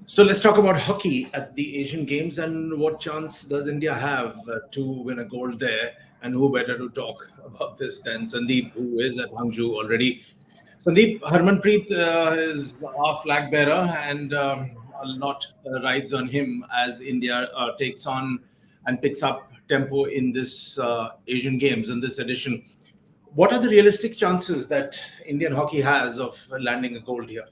So let's talk about hockey at the Asian Games and what chance does India have to win a gold there? And who better to talk about this than Sandeep, who is at Hangzhou already. Sandeep, Harmanpreet is our flag bearer, and a lot rides on him as India takes on and picks up tempo in this Asian Games in this edition. What are the realistic chances that Indian hockey has of landing a gold here?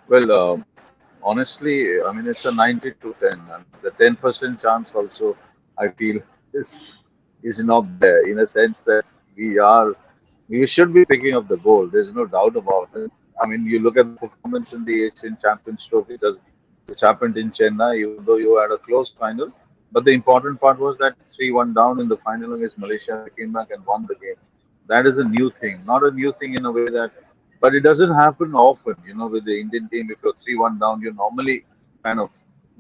Well, honestly, I mean, it's a 90 to 10. And the 10% chance also, I feel, is is not there in a sense that we are, we should be picking up the goal. There's no doubt about it. I mean, you look at the performance in the Asian Champions Trophy, which happened in Chennai, even though you had a close final. But the important part was that 3-1 down in the final against Malaysia, they came back and won the game. That is a new thing. Not a new thing in a way that, but it doesn't happen often, with the Indian team. If you're 3-1 down, you normally kind of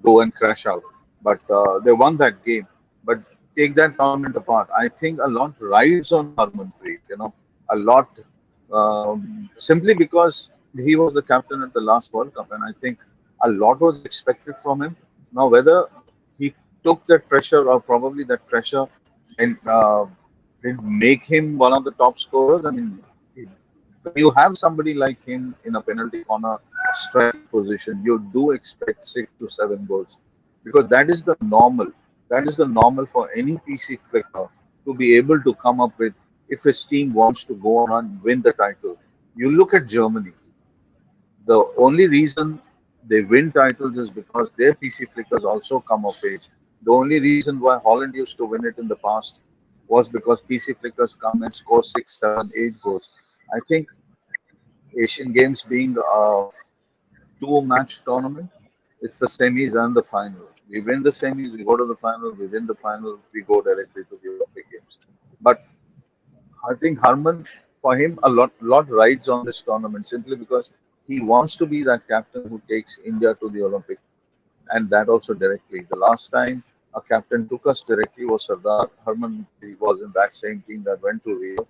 go and crash out. But they won that game. But take that tournament apart. I think a lot rides on Harmanpreet, a lot simply because he was the captain at the last World Cup. And I think a lot was expected from him. Now, whether he took that pressure or probably that pressure and did make him one of the top scorers, I mean, when you have somebody like him in a penalty corner striking position, you do expect 6 to 7 goals because that is the normal. That is the normal for any PC flicker to be able to come up with if his team wants to go on and win the title. You look at Germany. The only reason they win titles is because their PC flickers also come of age. The only reason why Holland used to win it in the past was because PC flickers come and score 6, 7, 8 goals. I think Asian Games being a two-match tournament, it's the semis and the final. We win the semis, we go to the final. We win the final, we go directly to the Olympic Games. But I think Harman, for him, a lot rides on this tournament simply because he wants to be that captain who takes India to the Olympic, and that also directly. The last time a captain took us directly was Sardar Harman. He was in that same team that went to Rio.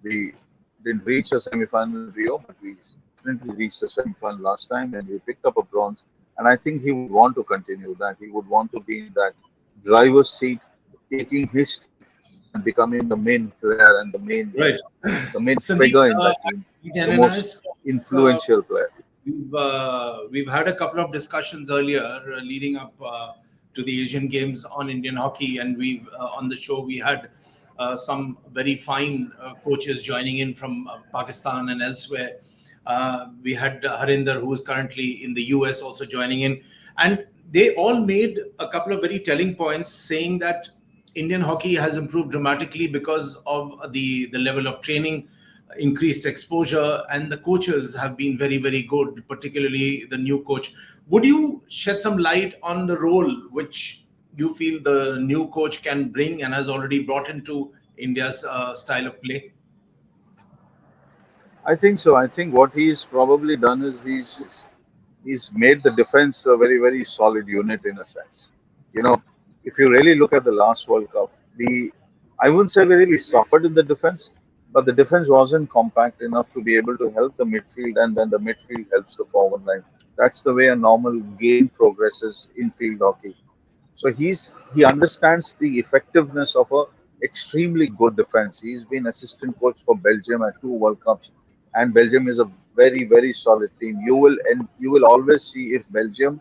We didn't reach a semi-final in Rio, but we definitely reached a semi-final last time, and we picked up a bronze. And I think he would want to continue that. He would want to be in that driver's seat, taking his team and becoming the main player and Right. the main Sandeep, figure in that team, the and I most spoke, influential player. we've had a couple of discussions earlier leading up to the Asian Games on Indian hockey, and we've on the show we had some very fine coaches joining in from Pakistan and elsewhere. We had Harinder, who is currently in the US, also joining in, and they all made a couple of very telling points, saying that Indian hockey has improved dramatically because of the level of training, increased exposure, and the coaches have been very, very good, particularly the new coach. Would you shed some light on the role which you feel the new coach can bring and has already brought into India's style of play? I think so. I think what he's probably done is he's made the defense a very, very solid unit in a sense. You know, if you really look at the last World Cup, I wouldn't say we really suffered in the defense, but the defense wasn't compact enough to be able to help the midfield, and then the midfield helps the forward line. That's the way a normal game progresses in field hockey. So he understands the effectiveness of a extremely good defense. He's been assistant coach for Belgium at 2 World Cups, and Belgium is a very, very solid team. You will always see if Belgium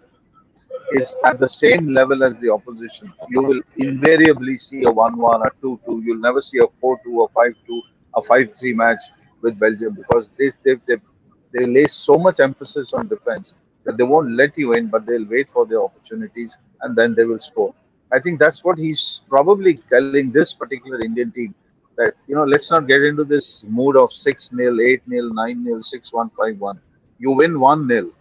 is at the same level as the opposition, you will invariably see a 1-1, a 2-2. You'll never see a 4-2, a 5-2, a 5-3 match with Belgium because they lay so much emphasis on defense that they won't let you in, but they'll wait for their opportunities and then they will score. I think that's what he's probably telling this particular Indian team that, let's not get into this mood of 6-0, 8-0, 9-0, 6-1, 5-1. You win 1-0,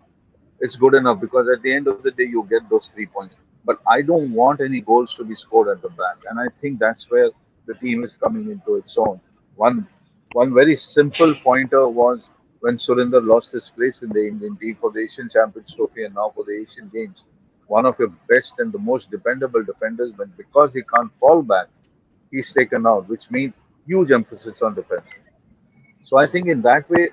it's good enough because at the end of the day you get those 3 points. But I don't want any goals to be scored at the back, and I think that's where the team is coming into its own. One one very simple pointer was when Surinder lost his place in the Indian team for the Asian Champions Trophy and now for the Asian Games. One of your best and the most dependable defenders, but because he can't fall back, he's taken out, which means huge emphasis on defense. So I think in that way,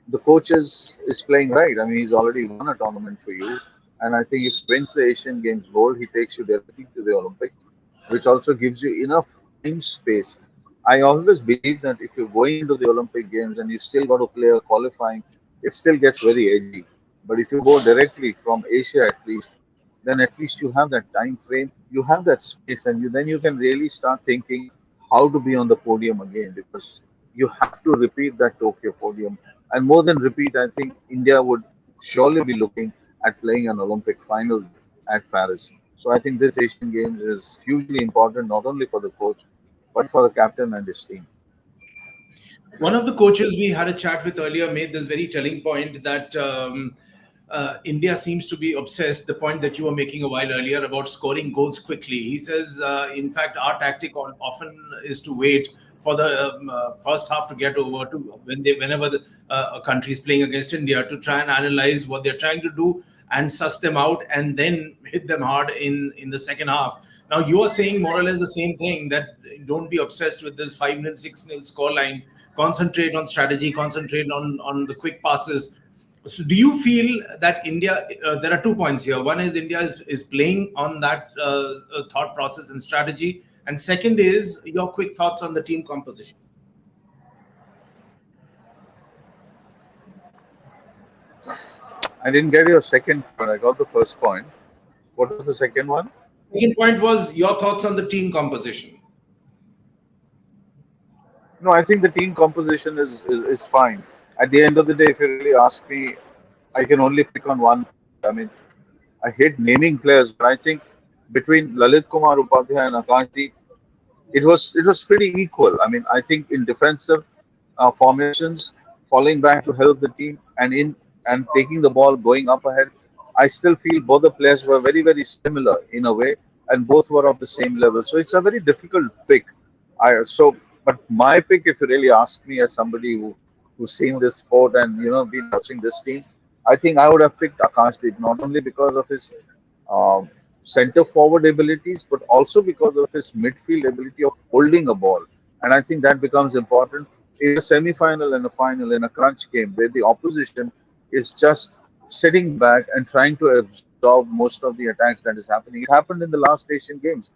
the coach is playing right. I mean, he's already won a tournament for you, and I think if he wins the Asian Games gold, he takes you directly to the Olympics, which also gives you enough time space. I always believe that if you're going into the Olympic Games and you still got to play a qualifying, it still gets very edgy. But if you go directly from Asia at least, then at least you have that time frame, you have that space, and then you can really start thinking how to be on the podium again, because you have to repeat that Tokyo podium. And more than repeat, I think India would surely be looking at playing an Olympic final at Paris. So I think this Asian Games is hugely important not only for the coach but for the captain and his team. One of the coaches we had a chat with earlier made this very telling point that India seems to be obsessed. The point that you were making a while earlier about scoring goals quickly. He says, in fact, our tactic often is to wait for the first half to get over to whenever a country is playing against India to try and analyze what they're trying to do and suss them out and then hit them hard in the second half. Now you are saying more or less the same thing, that don't be obsessed with this 5-0, 6-0 scoreline. Concentrate on strategy, concentrate on the quick passes. So do you feel that India, there are 2 points here. One is India is playing on that thought process and strategy. And second is your quick thoughts on the team composition. I didn't get your second point. I got the first point. What was the second one? Second point was your thoughts on the team composition. No, I think the team composition is fine. At the end of the day, if you really ask me, I can only pick on one. I mean, I hate naming players, but I think between Lalit Kumar Upadhyay and Akashdeep, it was pretty equal. I mean, I think in defensive formations, falling back to help the team, and taking the ball, going up ahead, I still feel both the players were very similar in a way, and both were of the same level. So it's a very difficult pick. But my pick, if you really ask me, as somebody who's seen this sport and been watching this team, I think I would have picked Akashdeep, not only because of his um, center forward abilities, but also because of his midfield ability of holding a ball. And I think that becomes important in a semi final and a final in a crunch game where the opposition is just sitting back and trying to absorb most of the attacks that is happening. It happened in the last Asian Games.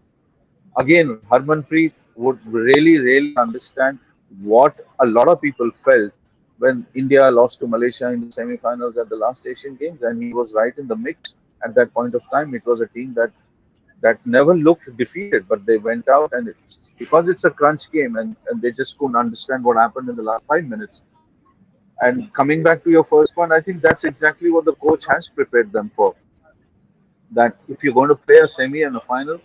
Again, Harmanpreet would really understand what a lot of people felt when India lost to Malaysia in the semi-finals at the last Asian Games, and he was right in the mix at that point of time. It was a team that never looked defeated, but they went out, and because it's a crunch game, and they just couldn't understand what happened in the last 5 minutes. And coming back to your first point, I think that's exactly what the coach has prepared them for, that if you're going to play a semi and a final,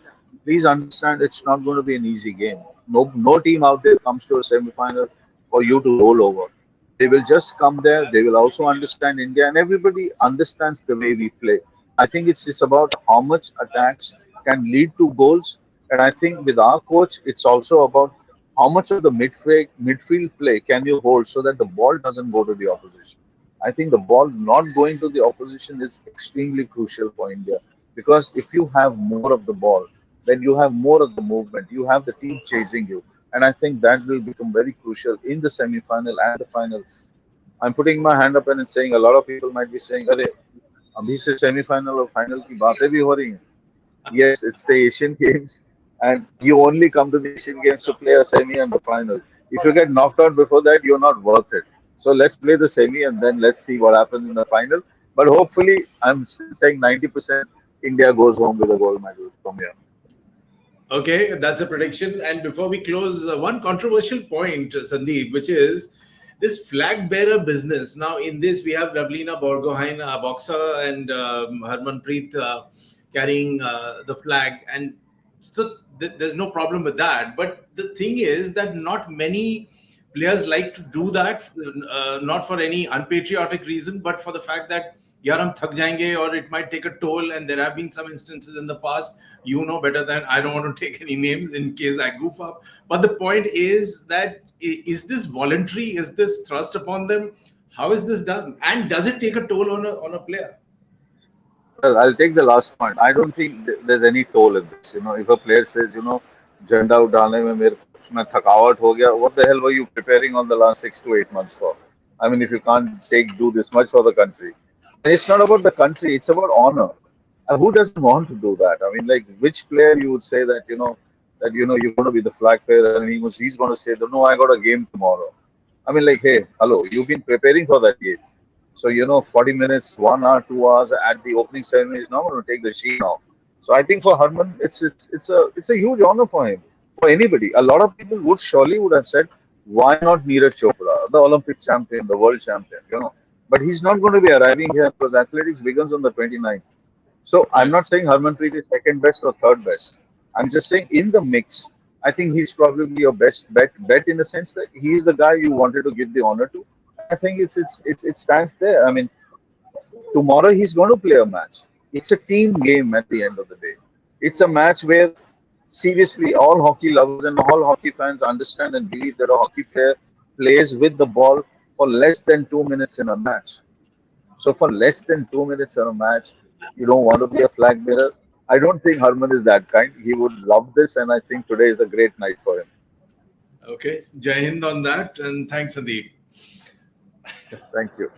please understand it's not going to be an easy game. No team out there comes to a semi final for you to roll over. They will just come there. They will also understand India, and everybody understands the way we play. I think it's just about how much attacks can lead to goals, and I think with our coach, it's also about how much of the midfield play can you hold so that the ball doesn't go to the opposition. I think the ball not going to the opposition is extremely crucial for India, because if you have more of the ball, then you have more of the movement. You have the team chasing you, and I think that will become very crucial in the semi-final and the final. I'm putting my hand up and saying a lot of people might be saying, "अरे अभी से semi-final और final की बातें भी हो रही हैं." Yes, it's the Asian Games, and you only come to the Asian Games to play a semi and the final. If you get knocked out before that, you're not worth it. So let's play the semi and then let's see what happens in the final. But hopefully, I'm still saying 90% India goes home with a gold medal from here. Okay, that's a prediction. And before we close, one controversial point, Sandeep, which is this flag bearer business. Now, in this, we have Ravlina Borgohain, a boxer, and Harmanpreet carrying the flag. And so there's no problem with that. But the thing is that not many players like to do that, not for any unpatriotic reason, but for the fact that yaar hum thak jayenge, or it might take a toll. And there have been some instances in the past, you know better than I don't want to take any names in case I goof up. But the point is that is this voluntary? Is this thrust upon them? How is this done? And does it take a toll on a player? Well, I'll take the last point. I don't think there's any toll in this. If a player says, झंडा उड़ाने में मेरे को में थकावट हो गया. What the hell were you preparing on the last 6 to 8 months for? I mean, if you can't do this much for the country, and it's not about the country, it's about honor. And who doesn't want to do that? I mean, like, which player you would say that you're going to be the flag bearer, and he's going to say that no, I got a game tomorrow. I mean, like, hey, hello, you've been preparing for that game. So, 40 minutes, 1 hour, 2 hours at the opening ceremony is not going to take the sheen off. So I think for Harman, it's a huge honor for him. For anybody, a lot of people would have said, why not Neeraj Chopra, the Olympic champion, the world champion. But he's not going to be arriving here because athletics begins on the 29th. So I'm Right. not saying Harmanpreet is second best or third best. I'm just saying in the mix, I think he's probably your best bet in the sense that he's the guy you wanted to give the honor to. And I think it stands there. I mean, tomorrow he's going to play a match. It's a team game at the end of the day. It's a match where seriously all hockey lovers and all hockey fans understand and believe that a hockey player plays with the ball for less than 2 minutes in a match. So for less than 2 minutes in a match, you don't want to be a flag bearer. I don't think Harman is that kind. He would love this, and I think today is a great night for him. Okay. Jai Hind on that, and thanks, Sandeep. Thank you.